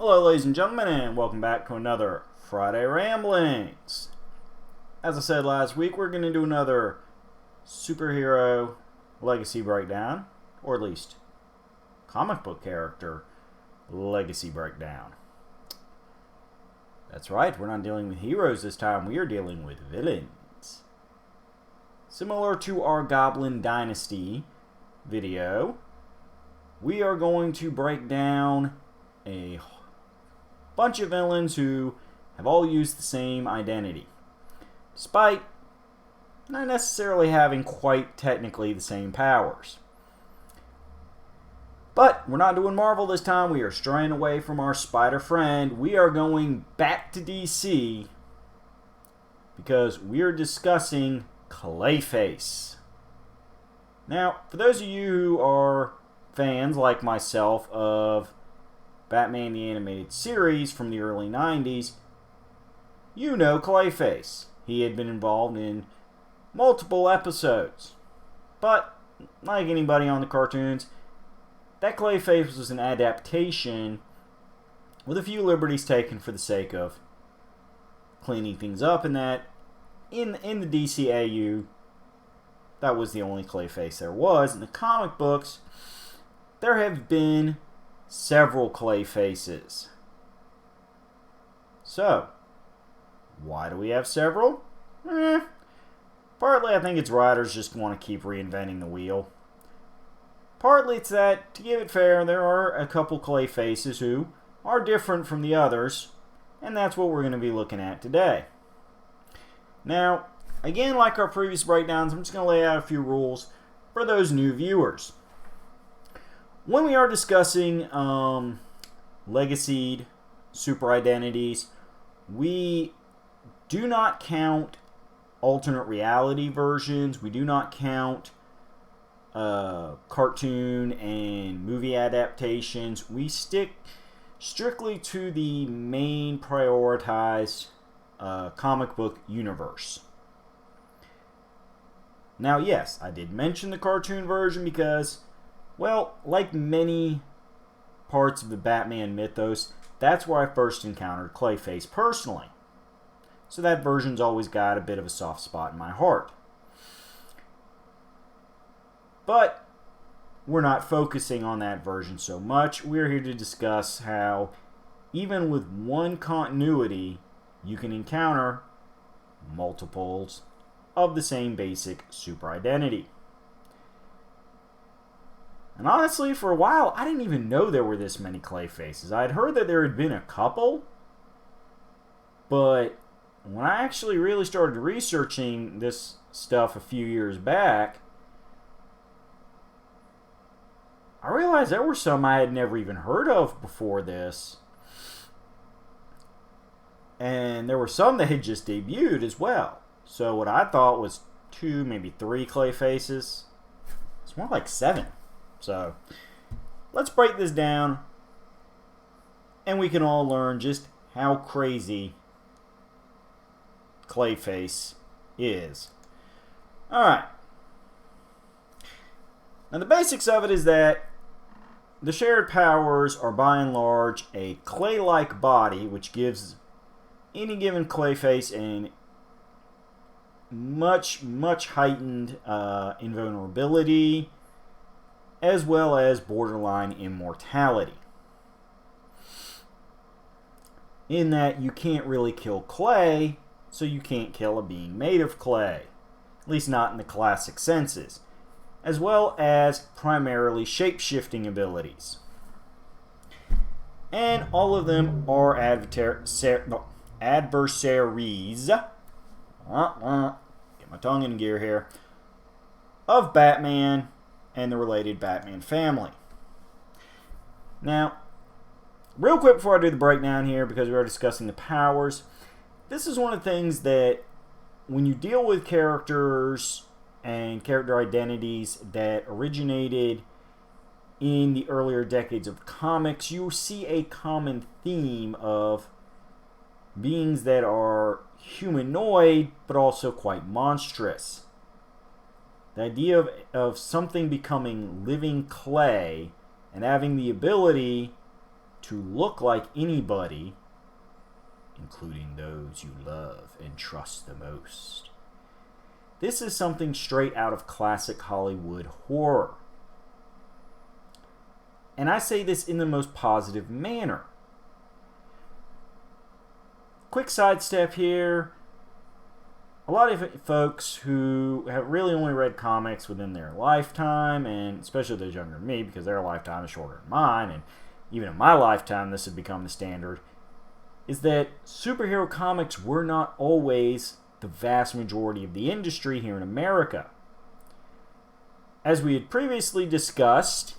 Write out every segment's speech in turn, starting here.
Hello ladies and gentlemen, and welcome back to another Friday Ramblings. As I said last week, we're going to do another superhero legacy breakdown, or at least comic book character legacy breakdown. That's right, we're not dealing with heroes this time, we are dealing with villains. Similar to our Goblin Dynasty video, we are going to break down a bunch of villains who have all used the same identity, despite not necessarily having quite technically the same powers. But we're not doing Marvel this time. We are straying away from our spider friend. We are going back to DC because we are discussing Clayface. Now, for those of you who are fans like myself of Batman the Animated Series from the early 90s, you know Clayface. He had been involved in multiple episodes. But, like anybody on the cartoons, that Clayface was an adaptation with a few liberties taken for the sake of cleaning things up, and that in the DCAU, that was the only Clayface there was. In the comic books, there have been several Clayfaces. So, why do we have several? Partly I think it's writers just want to keep reinventing the wheel. Partly it's that, to give it fair, there are a couple Clayfaces who are different from the others, and that's what we're going to be looking at today. Now, again, like our previous breakdowns, I'm just going to lay out a few rules for those new viewers. When we are discussing legacied super identities, we do not count alternate reality versions. We do not count cartoon and movie adaptations. We stick strictly to the main prioritized comic book universe. Now, yes, I did mention the cartoon version because, well, like many parts of the Batman mythos, that's where I first encountered Clayface personally. So that version's always got a bit of a soft spot in my heart. But we're not focusing on that version so much. We're here to discuss how, even with one continuity, you can encounter multiples of the same basic super identity. And honestly, for a while, I didn't even know there were this many Clayfaces. I'd heard that there had been a couple, but when I actually really started researching this stuff a few years back, I realized there were some I had never even heard of before this. And there were some that had just debuted as well. So what I thought was 2, maybe 3 Clayfaces, it's more like 7. So, let's break this down, and we can all learn just how crazy Clayface is. Alright. Now, the basics of it is that the shared powers are by and large a clay-like body, which gives any given Clayface a much heightened invulnerability, as well as borderline immortality. In that you can't really kill clay, so you can't kill a being made of clay. At least not in the classic senses. As well as primarily shape-shifting abilities. And all of them are adversaries. Get my tongue in gear here. Of Batman and the related Batman family. Now, real quick before I do the breakdown here, because we are discussing the powers, this is one of the things that when you deal with characters and character identities that originated in the earlier decades of comics, you see a common theme of beings that are humanoid but also quite monstrous. The idea of something becoming living clay and having the ability to look like anybody, including those you love and trust the most. This is something straight out of classic Hollywood horror. And I say this in the most positive manner. Quick sidestep here. A lot of folks who have really only read comics within their lifetime, and especially those younger than me, because their lifetime is shorter than mine, and even in my lifetime this had become the standard, is that superhero comics were not always the vast majority of the industry here in America. As we had previously discussed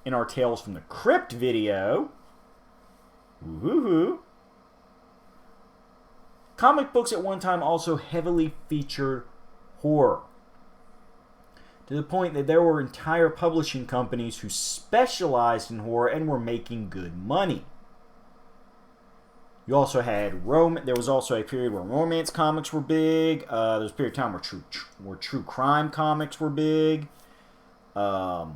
in our Tales from the Crypt video, woohoo, comic books at one time also heavily featured horror, to the point that there were entire publishing companies who specialized in horror and were making good money. You also had there was also a period where romance comics were big. There was a period of time where true crime comics were big. War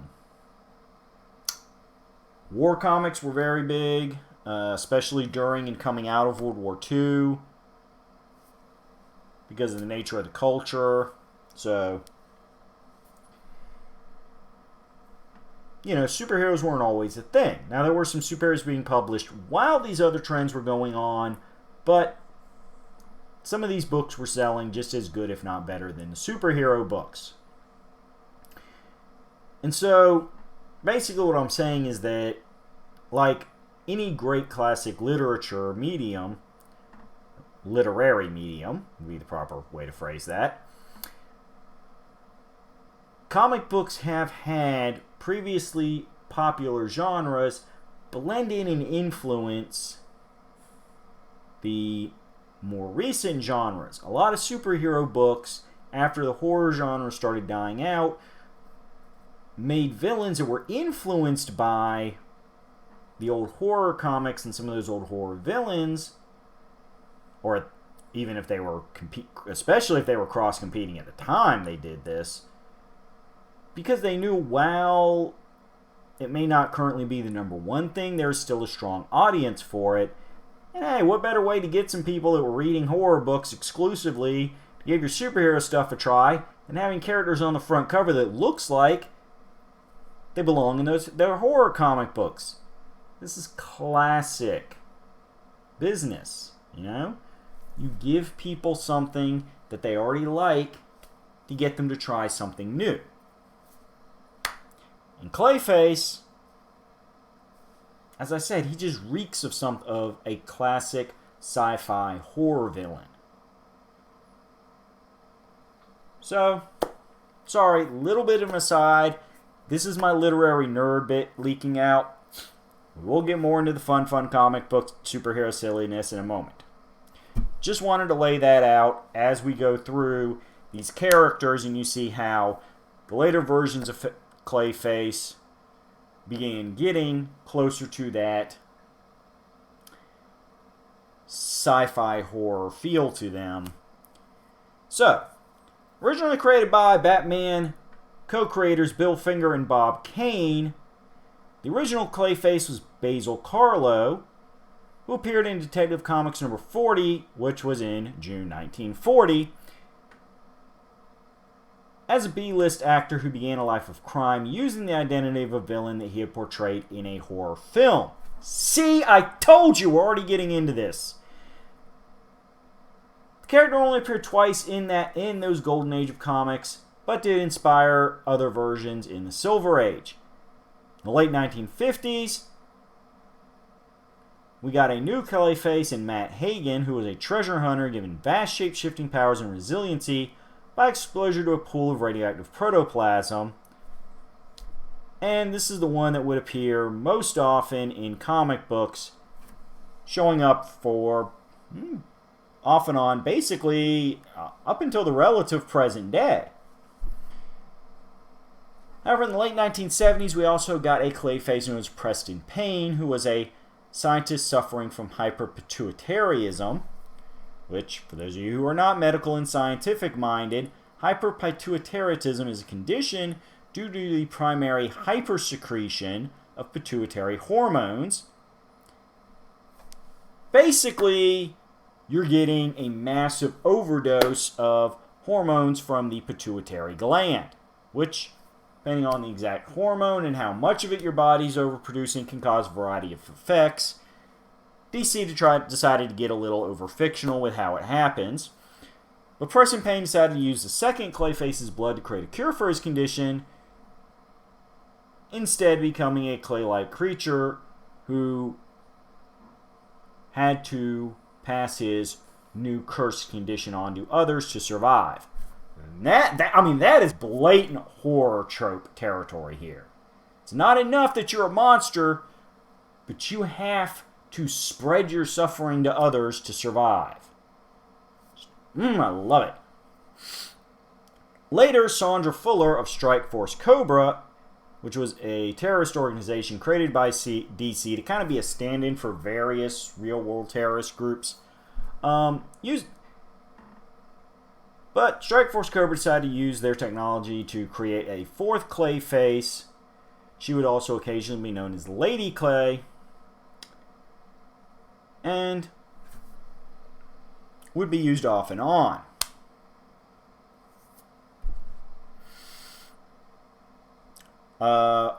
comics were very big, especially during and coming out of World War II, because of the nature of the culture. So, you know, superheroes weren't always a thing. Now, there were some superheroes being published while these other trends were going on, but some of these books were selling just as good, if not better, than the superhero books. And so, basically what I'm saying is that, like any great classic literature medium, literary medium would be the proper way to phrase that, comic books have had previously popular genres blend in and influence the more recent genres. A lot of superhero books, after the horror genre started dying out, made villains that were influenced by the old horror comics and some of those old horror villains, or even if they were especially if they were cross-competing at the time they did this, because they knew while it may not currently be the number one thing, there's still a strong audience for it. And hey, what better way to get some people that were reading horror books exclusively to give your superhero stuff a try than having characters on the front cover that looks like they belong in their horror comic books. This is classic business, you know? You give people something that they already like to get them to try something new. And Clayface, as I said, he just reeks of a classic sci-fi horror villain. So, sorry, little bit of an aside. This is my literary nerd bit leaking out. We'll get more into the fun comic book superhero silliness in a moment. Just wanted to lay that out as we go through these characters and you see how the later versions of Clayface began getting closer to that sci-fi horror feel to them. So, originally created by Batman co-creators Bill Finger and Bob Kane, the original Clayface was Basil Carlo, who appeared in Detective Comics number 40, which was in June 1940, as a B-list actor who began a life of crime using the identity of a villain that he had portrayed in a horror film. See, I told you, we're already getting into this. The character only appeared twice in those golden age of comics, but did inspire other versions in the Silver Age. In the late 1950s, we got a new Clayface in Matt Hagen, who was a treasure hunter given vast shape-shifting powers and resiliency by exposure to a pool of radioactive protoplasm. And this is the one that would appear most often in comic books, showing up for off and on, basically up until the relative present day. However, in the late 1970s, we also got a Clayface known as Preston Payne, who was a scientist suffering from hyperpituitarism, which, for those of you who are not medical and scientific minded, hyperpituitarism is a condition due to the primary hypersecretion of pituitary hormones, Basically, you're getting a massive overdose of hormones from the pituitary gland, which, depending on the exact hormone and how much of it your body's overproducing, can cause a variety of effects. DC decided to get a little over-fictional with how it happens. But Preston Payne decided to use the second Clayface's blood to create a cure for his condition, instead becoming a clay-like creature who had to pass his new cursed condition on to others to survive. And that is blatant horror trope territory here. It's not enough that you're a monster, but you have to spread your suffering to others to survive. I love it. Later, Sandra Fuller of Strike Force Cobra, which was a terrorist organization created by DC to kind of be a stand-in for various real-world terrorist groups, but Strike Force Cobra decided to use their technology to create a fourth Clayface. She would also occasionally be known as Lady Clay, and would be used off and on.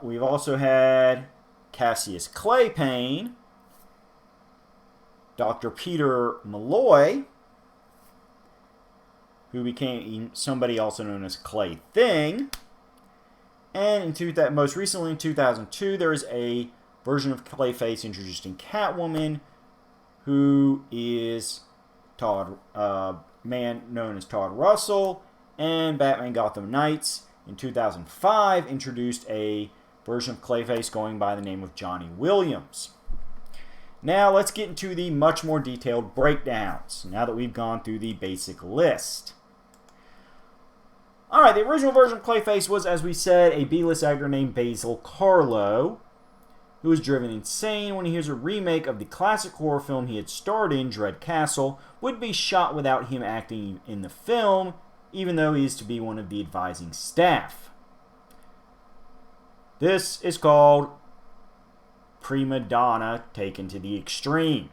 We've also had Cassius Claypain, Dr. Peter Malloy, who became somebody also known as Clay Thing. And most recently in 2002, there is a version of Clayface introduced in Catwoman, who is man known as Todd Russell, and Batman Gotham Knights in 2005 introduced a version of Clayface going by the name of Johnny Williams. Now let's get into the much more detailed breakdowns, now that we've gone through the basic list. Alright, the original version of Clayface was, as we said, a B-list actor named Basil Carlo, who was driven insane when he hears a remake of the classic horror film he had starred in, Dread Castle, would be shot without him acting in the film, even though he is to be one of the advising staff. This is called prima donna taken to the extreme.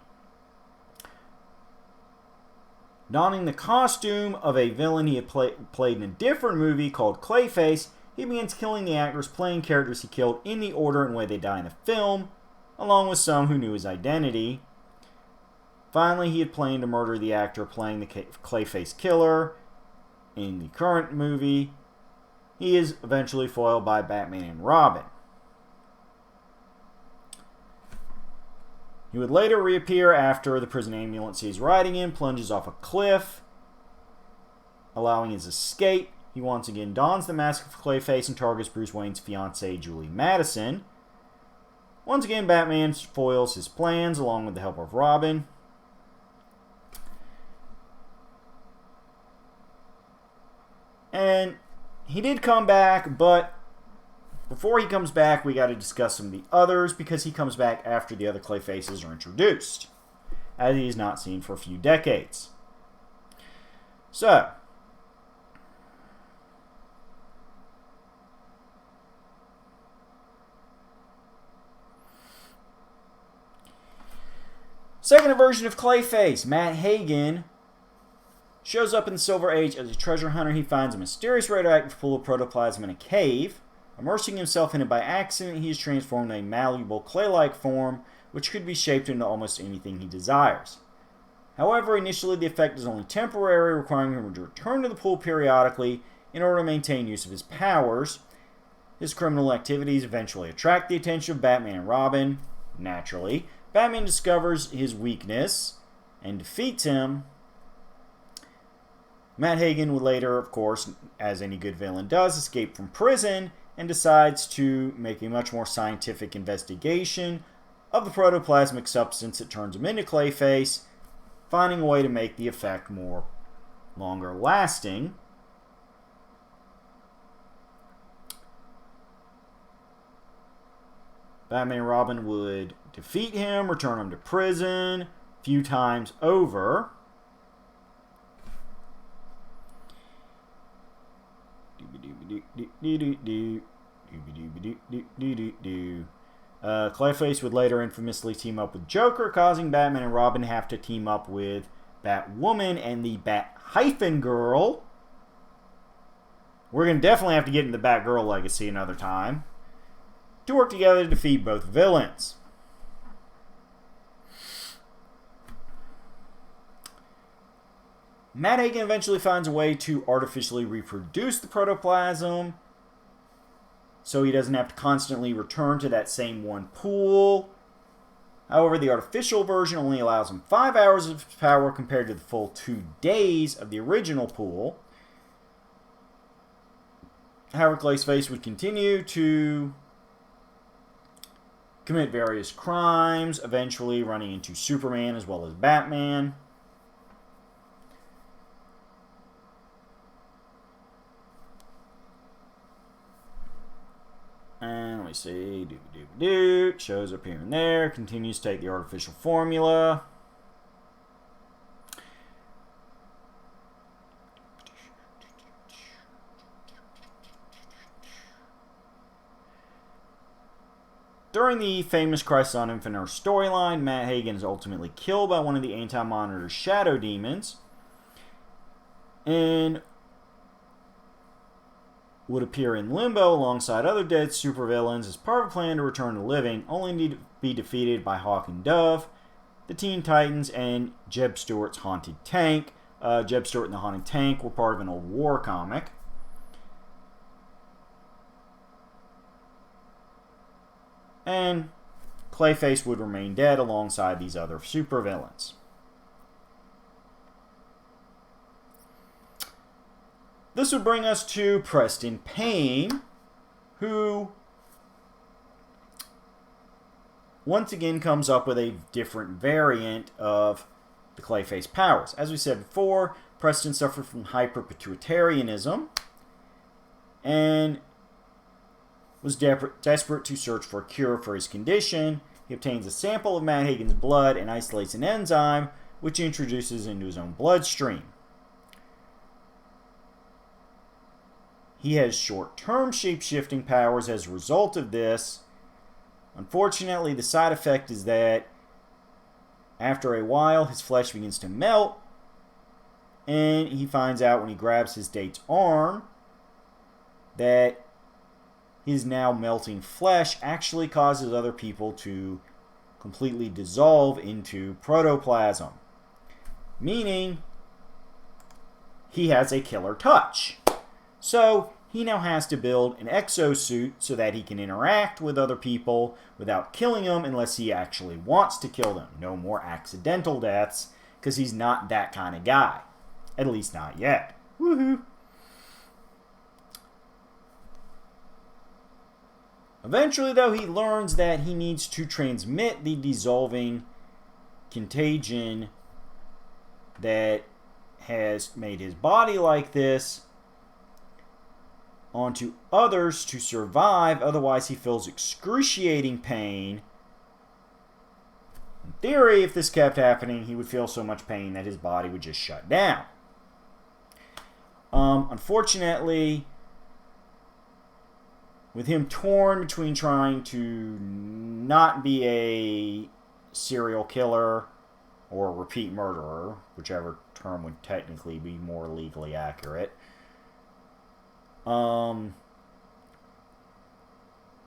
Donning the costume of a villain he had played in a different movie called Clayface, he begins killing the actors playing characters he killed in the order and way they die in the film, along with some who knew his identity. Finally, he had planned to murder the actor playing the Clayface killer in the current movie. He is eventually foiled by Batman and Robin. He would later reappear after the prison ambulance he's riding in plunges off a cliff, allowing his escape. He once again dons the mask of Clayface and targets Bruce Wayne's fiancée, Julie Madison. Once again, Batman foils his plans along with the help of Robin. And he did come back, but before he comes back, we got to discuss some of the others, because he comes back after the other Clayfaces are introduced, as he is not seen for a few decades. So, second version of Clayface, Matt Hagen, shows up in the Silver Age as a treasure hunter. He finds a mysterious radioactive pool of protoplasm in a cave. Immersing himself in it by accident, he is transformed in a malleable clay-like form, which could be shaped into almost anything he desires. However, initially the effect is only temporary, requiring him to return to the pool periodically in order to maintain use of his powers. His criminal activities eventually attract the attention of Batman and Robin. Naturally, Batman discovers his weakness and defeats him. Matt Hagen would later, of course, as any good villain does, escape from prison and decides to make a much more scientific investigation of the protoplasmic substance that turns him into Clayface, finding a way to make the effect more longer lasting. Batman and Robin would defeat him, return him to prison a few times over. Clayface would later infamously team up with Joker, causing Batman and Robin to have to team up with Batwoman and the Bat-Girl. We're going to definitely have to get into the Batgirl legacy another time to work together to defeat both villains. Matt Hagen eventually finds a way to artificially reproduce the protoplasm so he doesn't have to constantly return to that same one pool. However, the artificial version only allows him 5 hours of power compared to the full 2 days of the original pool. However, Clayface would continue to commit various crimes, eventually running into Superman as well as Batman. And let me see, shows up here and there, continues to take the artificial formula. During the famous Crisis on Infinite Earth storyline, Matt Hagen is ultimately killed by one of the Anti-Monitor's shadow demons, and would appear in limbo alongside other dead supervillains as part of a plan to return to living, only to be defeated by Hawk and Dove, the Teen Titans, and Jeb Stuart's Haunted Tank. Jeb Stuart and the Haunted Tank were part of an old war comic. And Clayface would remain dead alongside these other supervillains. This would bring us to Preston Payne, who once again comes up with a different variant of the Clayface powers. As we said before, Preston suffered from hyperpituitarianism and was desperate to search for a cure for his condition. He obtains a sample of Matt Hagen's blood and isolates an enzyme, which he introduces into his own bloodstream. He has short-term shape-shifting powers as a result of this. Unfortunately, the side effect is that after a while, his flesh begins to melt, and he finds out when he grabs his date's arm that his now melting flesh actually causes other people to completely dissolve into protoplasm, meaning he has a killer touch. So he now has to build an exosuit so that he can interact with other people without killing them unless he actually wants to kill them. No more accidental deaths, because he's not that kind of guy. At least not yet. Woohoo! Eventually, though, he learns that he needs to transmit the dissolving contagion that has made his body like this onto others to survive, otherwise he feels excruciating pain. In theory, if this kept happening, he would feel so much pain that his body would just shut down. Unfortunately, with him torn between trying to not be a serial killer or a repeat murderer, whichever term would technically be more legally accurate, and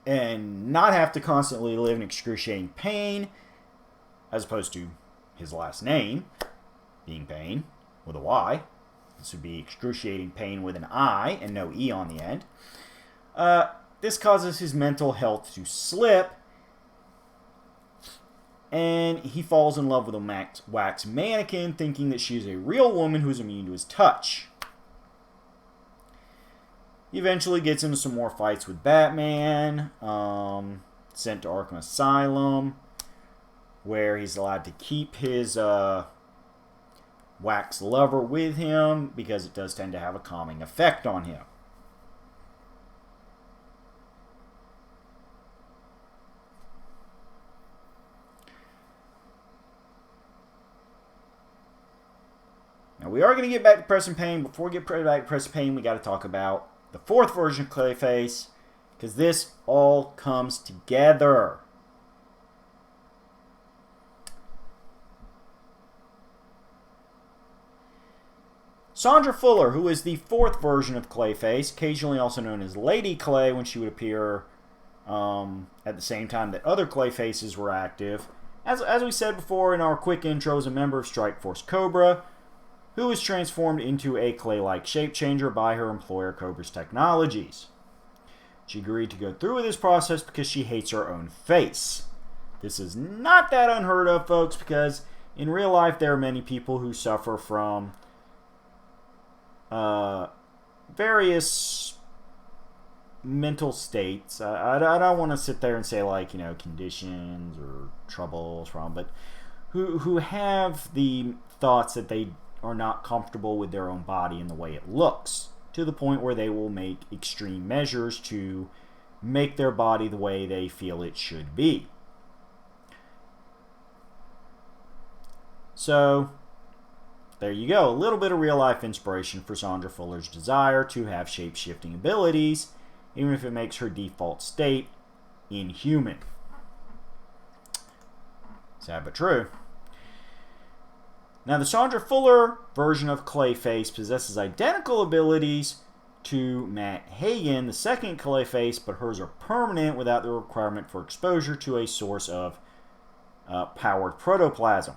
not have to constantly live in excruciating pain, as opposed to his last name being Payne with a Y. This would be excruciating pain with an I and no E on the end. This causes his mental health to slip, and he falls in love with a wax mannequin, thinking that she is a real woman who is immune to his touch. He eventually gets into some more fights with Batman, sent to Arkham Asylum, where he's allowed to keep his wax lover with him because it does tend to have a calming effect on him. Now, we are going to get back to Preston Payne. Before we get back to Preston Payne, we got to talk about the fourth version of Clayface, because this all comes together. Sandra Fuller, who is the fourth version of Clayface, occasionally also known as Lady Clay when she would appear at the same time that other Clayfaces were active. As we said before in our quick intro, is a member of Strike Force Cobra, who was transformed into a clay-like shape changer by her employer Cobra's Technologies. She agreed to go through with this process because she hates her own face. This is not that unheard of, folks, because in real life there are many people who suffer from various mental states. I don't want to sit there and say, like, you know, conditions or troubles from, but who have the thoughts that they are not comfortable with their own body and the way it looks, to the point where they will make extreme measures to make their body the way they feel it should be. So there you go, a little bit of real-life inspiration for Sandra Fuller's desire to have shape-shifting abilities, even if it makes her default state inhuman. Sad but true. Now, the Sandra Fuller version of Clayface possesses identical abilities to Matt Hagen, the second Clayface, but hers are permanent without the requirement for exposure to a source of powered protoplasm.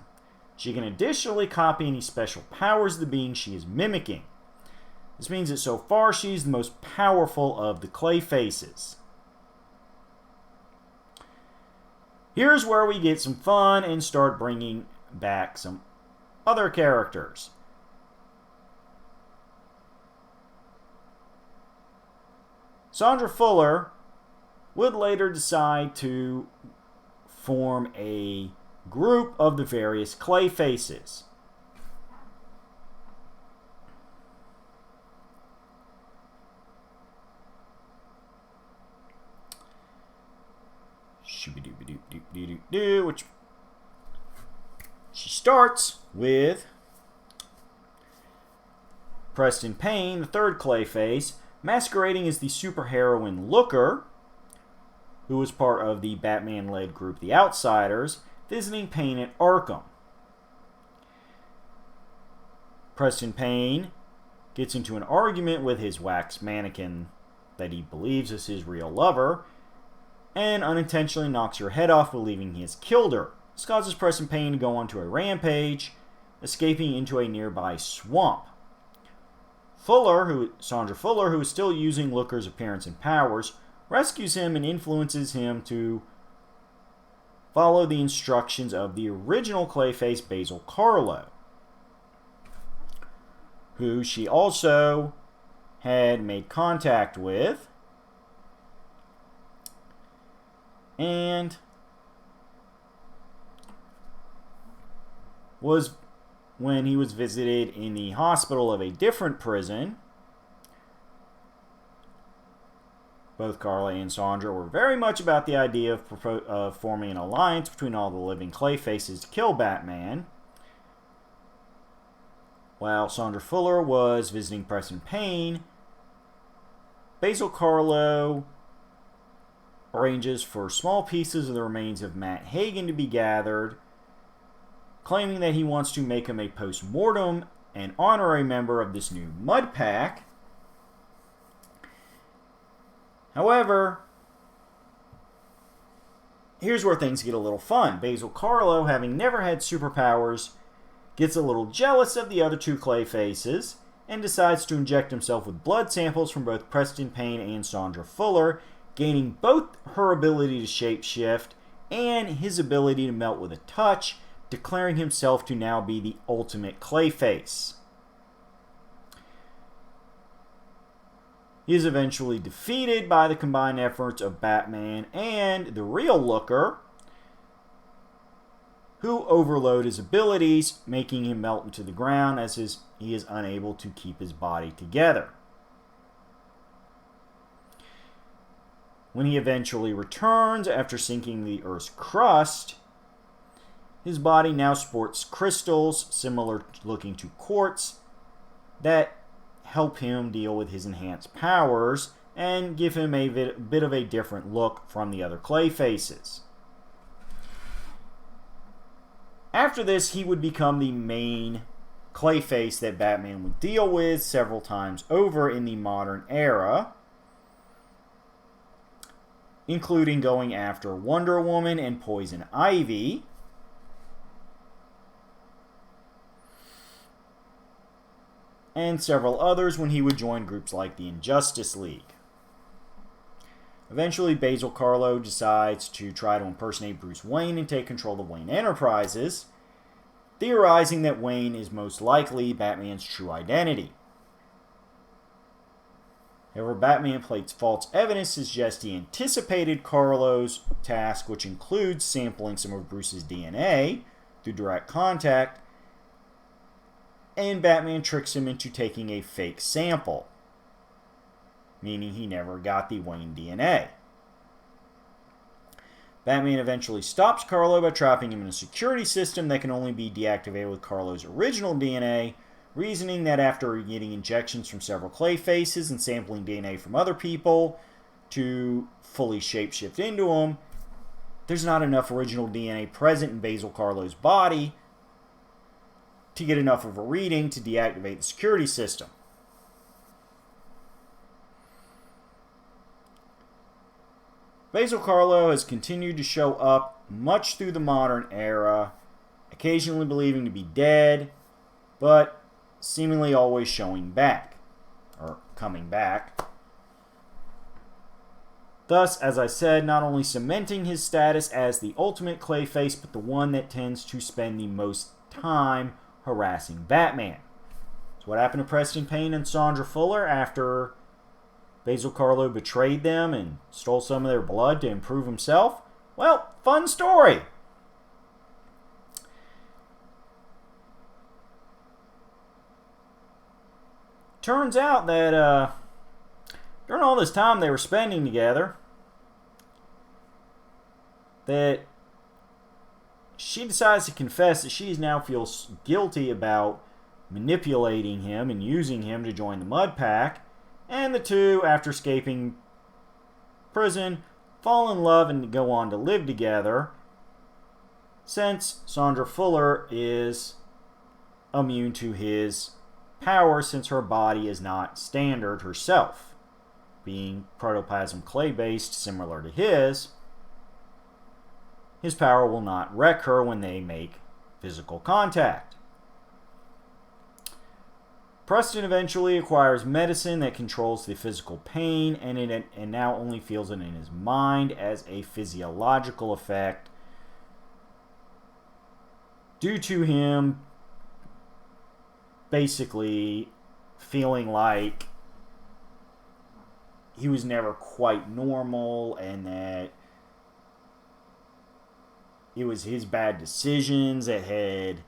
She can additionally copy any special powers of the being she is mimicking. This means that so far she's the most powerful of the Clayfaces. Here's where we get some fun and start bringing back some other characters. Sandra Fuller would later decide to form a group of the various Clayfaces. Which she starts with Preston Payne, the third Clayface, masquerading as the superheroine Looker, who was part of the Batman-led group The Outsiders, visiting Payne at Arkham. Preston Payne gets into an argument with his wax mannequin that he believes is his real lover, and unintentionally knocks her head off, believing he has killed her. This causes Preston Payne to go onto a rampage, escaping into a nearby swamp. Sandra Fuller, who is still using Looker's appearance and powers, rescues him and influences him to follow the instructions of the original Clayface Basil Carlo, who she also had made contact with, and was when he was visited in the hospital of a different prison. Both Carla and Sandra were very much about the idea of forming an alliance between all the living Clayfaces to kill Batman. While Sandra Fuller was visiting Preston Payne, Basil Carlo arranges for small pieces of the remains of Matt Hagen to be gathered, claiming that he wants to make him a post-mortem and honorary member of this new Mud Pack. However, here's where things get a little fun. Basil Carlo, having never had superpowers, gets a little jealous of the other two Clayfaces and decides to inject himself with blood samples from both Preston Payne and Sandra Fuller, gaining both her ability to shapeshift and his ability to melt with a touch, declaring himself to now be the ultimate Clayface. He is eventually defeated by the combined efforts of Batman and the real Looker, who overload his abilities, making him melt into the ground as he is unable to keep his body together. When he eventually returns after sinking the Earth's crust, his body now sports crystals similar looking to quartz that help him deal with his enhanced powers and give him a bit of a different look from the other Clayfaces. After this, he would become the main Clayface that Batman would deal with several times over in the modern era, including going after Wonder Woman and Poison Ivy. And several others when he would join groups like the Injustice League. Eventually, Basil Karlo decides to try to impersonate Bruce Wayne and take control of Wayne Enterprises, theorizing that Wayne is most likely Batman's true identity. However, Batman plates false evidence to suggest he anticipated Karlo's task, which includes sampling some of Bruce's DNA through direct contact, and Batman tricks him into taking a fake sample, meaning he never got the Wayne DNA. Batman eventually stops Karlo by trapping him in a security system that can only be deactivated with Karlo's original DNA, reasoning that after getting injections from several Clayfaces and sampling DNA from other people to fully shapeshift into him, there's not enough original DNA present in Basil Karlo's body to get enough of a reading to deactivate the security system. Basil Karlo has continued to show up much through the modern era, occasionally believing to be dead, but seemingly always showing back, or coming back. Thus, as I said, not only cementing his status as the ultimate Clayface, but the one that tends to spend the most time harassing Batman. So what happened to Preston Payne and Sandra Fuller after Basil Karlo betrayed them and stole some of their blood to improve himself? Well, fun story. Turns out that during all this time they were spending together, that she decides to confess that she now feels guilty about manipulating him and using him to join the Mud Pack. And the two, after escaping prison, fall in love and go on to live together, since Sandra Fuller is immune to his power since her body is not standard herself. Being protoplasm clay-based, similar to his power will not wreck her when they make physical contact. Preston eventually acquires medicine that controls the physical pain and now only feels it in his mind as a physiological effect due to him basically feeling like he was never quite normal and that it was his bad decisions that had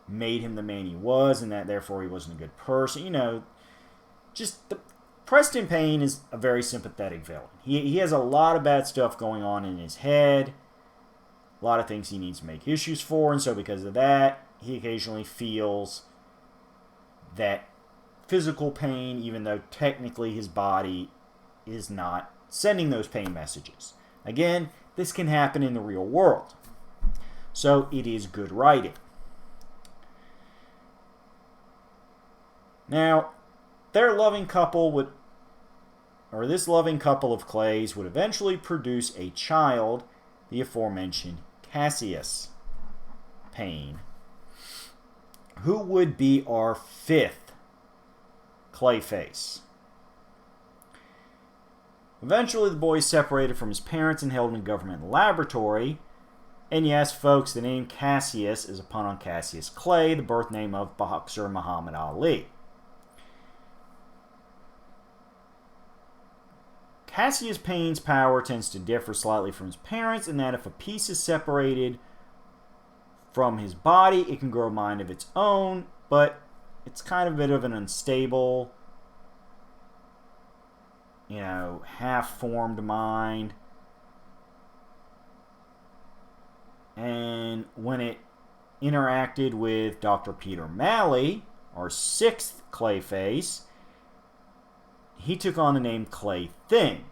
made him the man he was, and that therefore he wasn't a good person. You know, Preston Payne is a very sympathetic villain. He has a lot of bad stuff going on in his head, a lot of things he needs to make issues for, and so because of that, he occasionally feels that physical pain, even though technically his body is not sending those pain messages. Again, this can happen in the real world. So it is good writing. Now, this loving couple of Clays would eventually produce a child, the aforementioned Cassius Payne, who would be our fifth Clayface. Eventually, the boy is separated from his parents and held in a government laboratory. And yes, folks, the name Cassius is a pun on Cassius Clay, the birth name of boxer Muhammad Ali. Cassius Payne's power tends to differ slightly from his parents in that if a piece is separated from his body, it can grow a mind of its own, but it's kind of a bit of an unstable, half-formed mind. And when it interacted with Dr. Peter Malley, our sixth Clayface, he took on the name Clay Thing.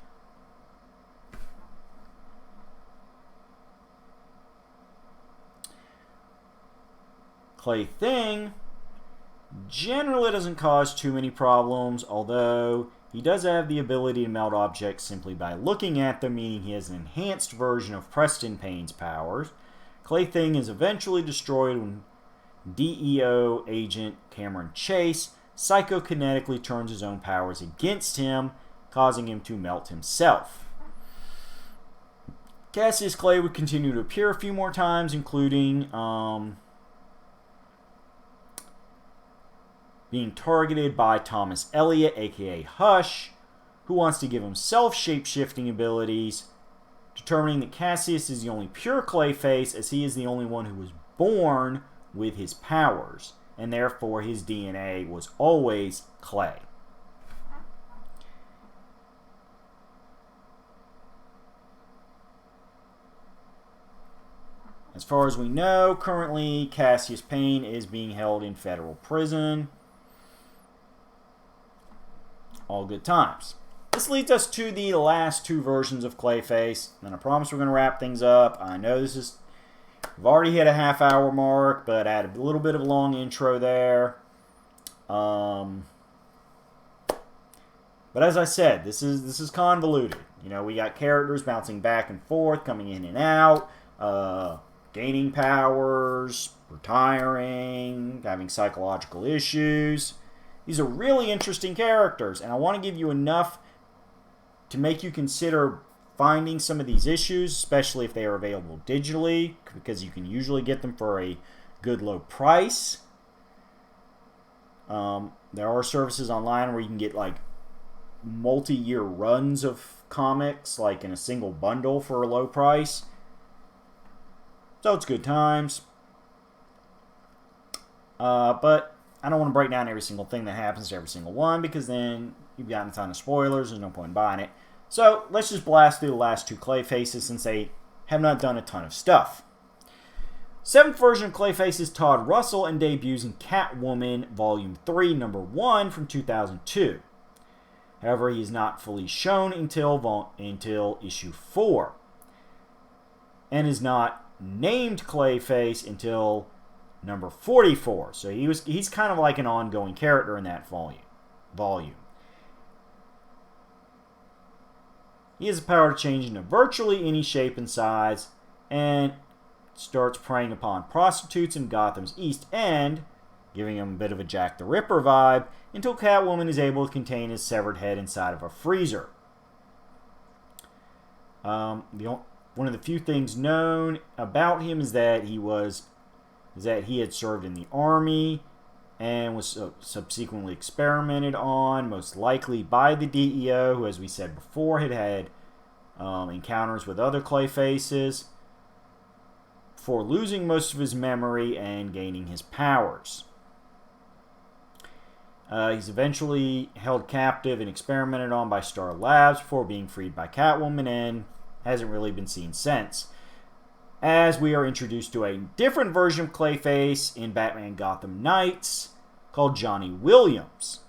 Clay Thing Generally doesn't cause too many problems, although he does have the ability to melt objects simply by looking at them, meaning he has an enhanced version of Preston Payne's powers. Claything is eventually destroyed when DEO agent Cameron Chase psychokinetically turns his own powers against him, causing him to melt himself. Cassius Clay would continue to appear a few more times, including being targeted by Thomas Elliot, aka Hush, who wants to give himself shape-shifting abilities, determining that Cassius is the only pure Clayface, as he is the only one who was born with his powers, and therefore his DNA was always Clay. As far as we know, currently Cassius Payne is being held in federal prison. All good times. This leads us to the last two versions of Clayface, and I promise we're going to wrap things up. I know we've already hit a half-hour mark, but I had a little bit of a long intro there. But as I said, this is convoluted. You know, we got characters bouncing back and forth, coming in and out, gaining powers, retiring, having psychological issues. These are really interesting characters, and I want to give you enough to make you consider finding some of these issues, especially if they are available digitally, because you can usually get them for a good low price. There are services online where you can get like multi-year runs of comics, like in a single bundle for a low price. So it's good times. But I don't want to break down every single thing that happens to every single one, because then you've gotten a ton of spoilers. There's no point in buying it. So let's just blast through the last two Clayfaces, since they have not done a ton of stuff. 7th version of Clayface is Todd Russell and debuts in Catwoman Volume 3, Number 1 from 2002. However, he is not fully shown until issue 4. And is not named Clayface until number 44. So he's kind of like an ongoing character in that volume. He has the power to change into virtually any shape and size, and starts preying upon prostitutes in Gotham's East End, giving him a bit of a Jack the Ripper vibe, until Catwoman is able to contain his severed head inside of a freezer. One of the few things known about him is that he had served in the army and was subsequently experimented on, most likely by the DEO, who, as we said before, had encounters with other Clayfaces, before losing most of his memory and gaining his powers. He's eventually held captive and experimented on by Star Labs before being freed by Catwoman, and hasn't really been seen since, as we are introduced to a different version of Clayface in Batman Gotham Knights called Johnny Williams,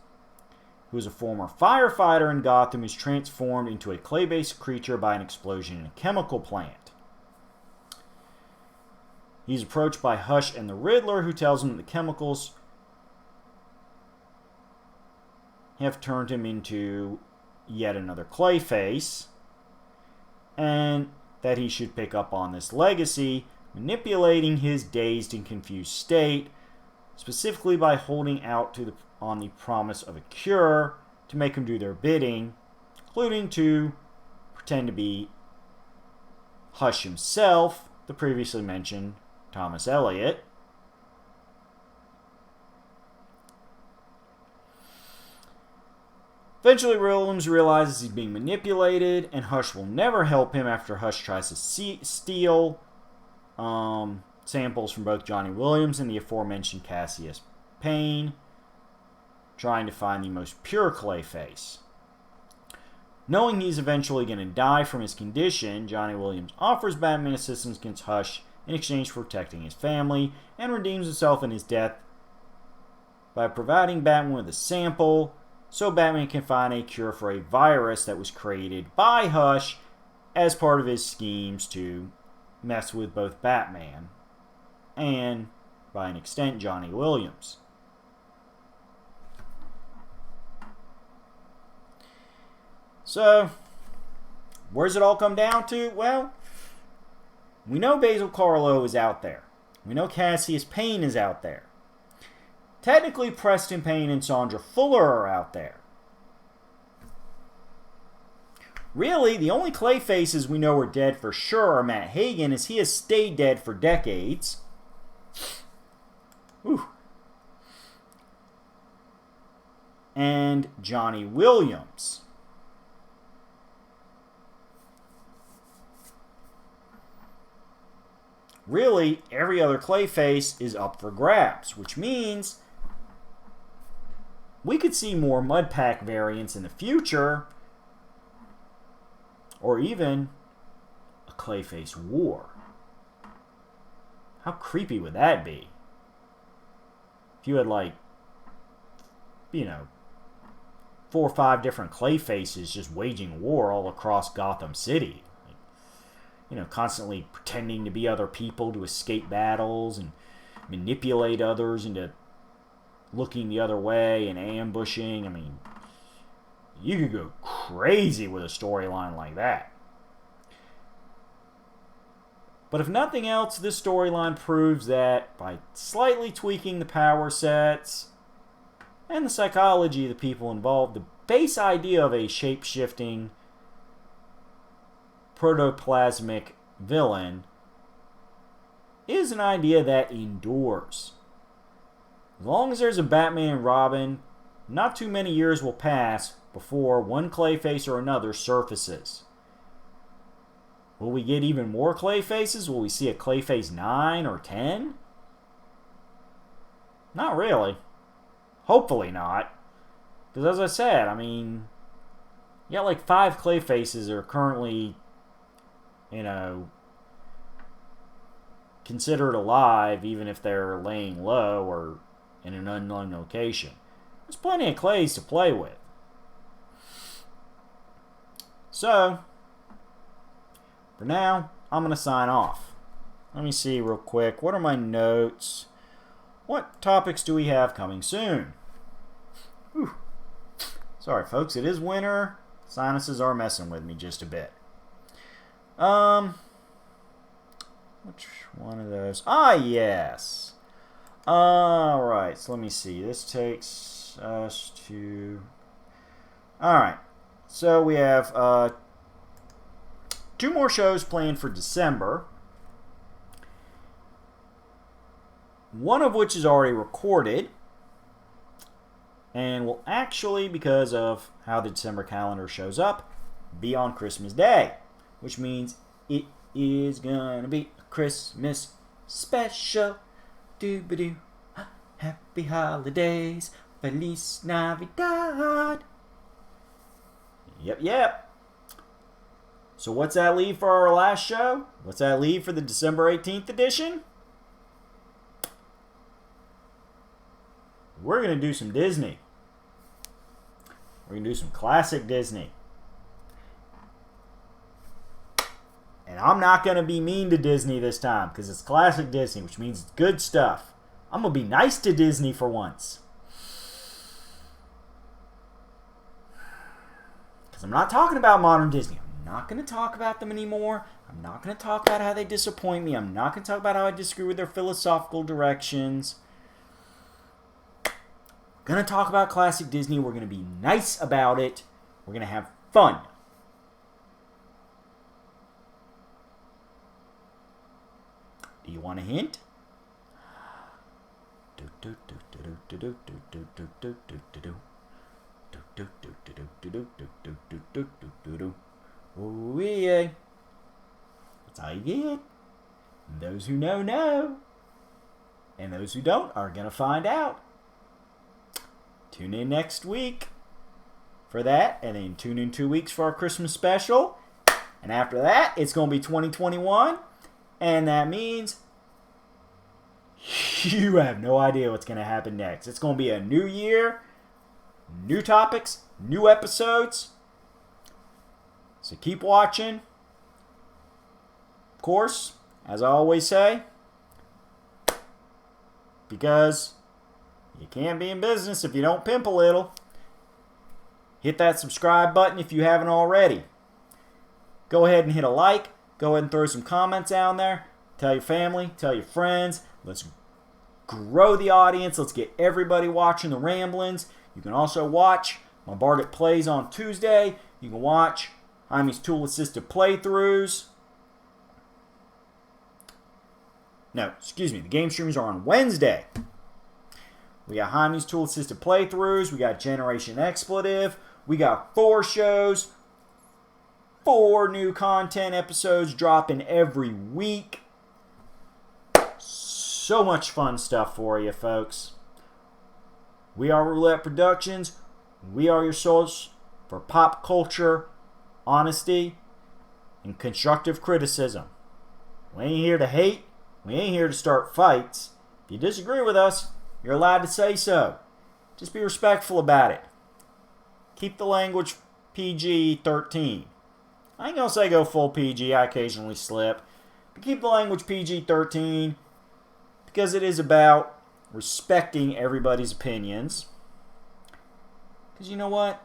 who is a former firefighter in Gotham who's transformed into a clay-based creature by an explosion in a chemical plant. He's approached by Hush and the Riddler, who tells him that the chemicals have turned him into yet another Clayface, and that he should pick up on this legacy, manipulating his dazed and confused state, specifically by holding out on the promise of a cure to make him do their bidding, including to pretend to be Hush himself, the previously mentioned Thomas Elliot. Eventually, Williams realizes he's being manipulated, and Hush will never help him after Hush tries to steal samples from both Johnny Williams and the aforementioned Cassius Payne, trying to find the most pure Clayface. Knowing he's eventually going to die from his condition, Johnny Williams offers Batman assistance against Hush in exchange for protecting his family, and redeems himself in his death by providing Batman with a sample so Batman can find a cure for a virus that was created by Hush as part of his schemes to mess with both Batman and, by an extent, Johnny Williams. So, where does it all come down to? Well, we know Basil Carlo is out there. We know Cassius Payne is out there. Technically, Preston Payne and Sandra Fuller are out there. Really, the only Clayfaces we know are dead for sure are Matt Hagen, as he has stayed dead for decades. Whew. And Johnny Williams. Really, every other Clayface is up for grabs, which means we could see more Mudpack variants in the future, or even a Clayface war. How creepy would that be? If you had, like, you know, 4 or 5 different Clayfaces just waging war all across Gotham City. Like, you know, constantly pretending to be other people to escape battles and manipulate others into looking the other way and ambushing. I mean, you could go crazy with a storyline like that. But if nothing else, this storyline proves that by slightly tweaking the power sets and the psychology of the people involved, the base idea of a shape-shifting protoplasmic villain is an idea that endures. As long as there's a Batman and Robin, not too many years will pass before one Clayface or another surfaces. Will we get even more Clayfaces? Will we see a Clayface 9 or 10? Not really. Hopefully not. Because as I said, I mean, you got like 5 Clayfaces that are currently, you know, considered alive, even if they're laying low or in an unknown location. There's plenty of Clays to play with. So, for now, I'm going to sign off. Let me see real quick. What are my notes? What topics do we have coming soon? Whew. Sorry, folks. It is winter. Sinuses are messing with me just a bit. Which one of those? Ah, yes. Alright, so let me see. This takes us to... Alright. So we have 2 more shows planned for December. One of which is already recorded. And will actually, because of how the December calendar shows up, be on Christmas Day. Which means it is going to be a Christmas special. Doo-ba-doo. Happy holidays. Feliz Navidad. Yep. So what's that leave for our last show? What's that leave for the December 18th edition? We're going to do some Disney. We're going to do some classic Disney. And I'm not going to be mean to Disney this time because it's classic Disney, which means it's good stuff. I'm going to be nice to Disney for once. Because I'm not talking about modern Disney. I'm not going to talk about them anymore. I'm not going to talk about how they disappoint me. I'm not going to talk about how I disagree with their philosophical directions. I'm going to talk about classic Disney. We're going to be nice about it. We're going to have fun. Do you want a hint? Oh yeah. That's all you get. Those who know, know. And those who don't are going to find out. Tune in next week for that. And then tune in 2 weeks for our Christmas special. And after that, it's going to be 2021. And that means you have no idea what's going to happen next. It's going to be a new year, new topics, new episodes. So keep watching. Of course, as I always say, because you can't be in business if you don't pimp a little. hit that subscribe button if you haven't already. Go ahead and hit a like. Go ahead and throw some comments down there. Tell your family, tell your friends. Let's grow the audience. Let's get everybody watching the ramblings. You can also watch my Bardic plays on Tuesday. You can watch Jaime's tool-assisted playthroughs. No, excuse me. The game streams are on Wednesday. We got Jaime's tool-assisted playthroughs. We got Generation eXpletive. We got 4 shows. 4 new content episodes dropping every week. So much fun stuff for you, folks. We are Roulette Productions. We are your source for pop culture, honesty, and constructive criticism. We ain't here to hate. We ain't here to start fights. If you disagree with us, you're allowed to say so. Just be respectful about it. Keep the language PG-13. I ain't gonna say go full PG. I occasionally slip. But keep the language PG-13 because it is about respecting everybody's opinions. Because you know what?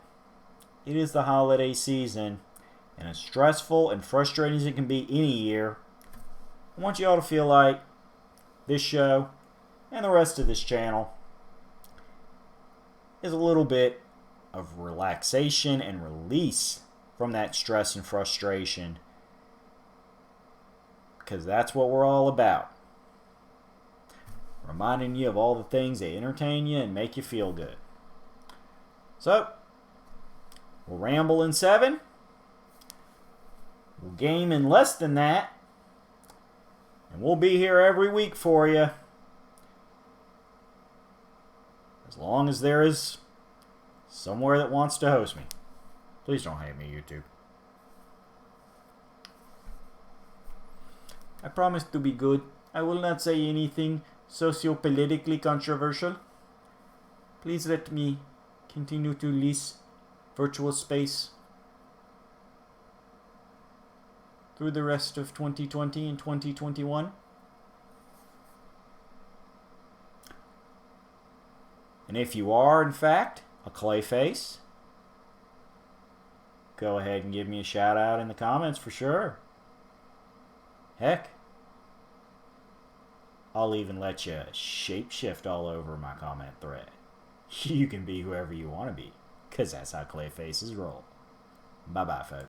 It is the holiday season. And as stressful and frustrating as it can be any year, I want you all to feel like this show and the rest of this channel is a little bit of relaxation and release from that stress and frustration. Because that's what we're all about. Reminding you of all the things that entertain you and make you feel good. So, we'll ramble in 7. We'll game in less than that. And we'll be here every week for you. As long as there is somewhere that wants to host me. Please don't hate me, YouTube. I promise to be good. I will not say anything socio-politically controversial. Please let me continue to lease virtual space through the rest of 2020 and 2021. And if you are, in fact, a Clayface, go ahead and give me a shout out in the comments for sure. Heck, I'll even let you shapeshift all over my comment thread. You can be whoever you want to be, because that's how Clayfaces roll. Bye-bye, folks.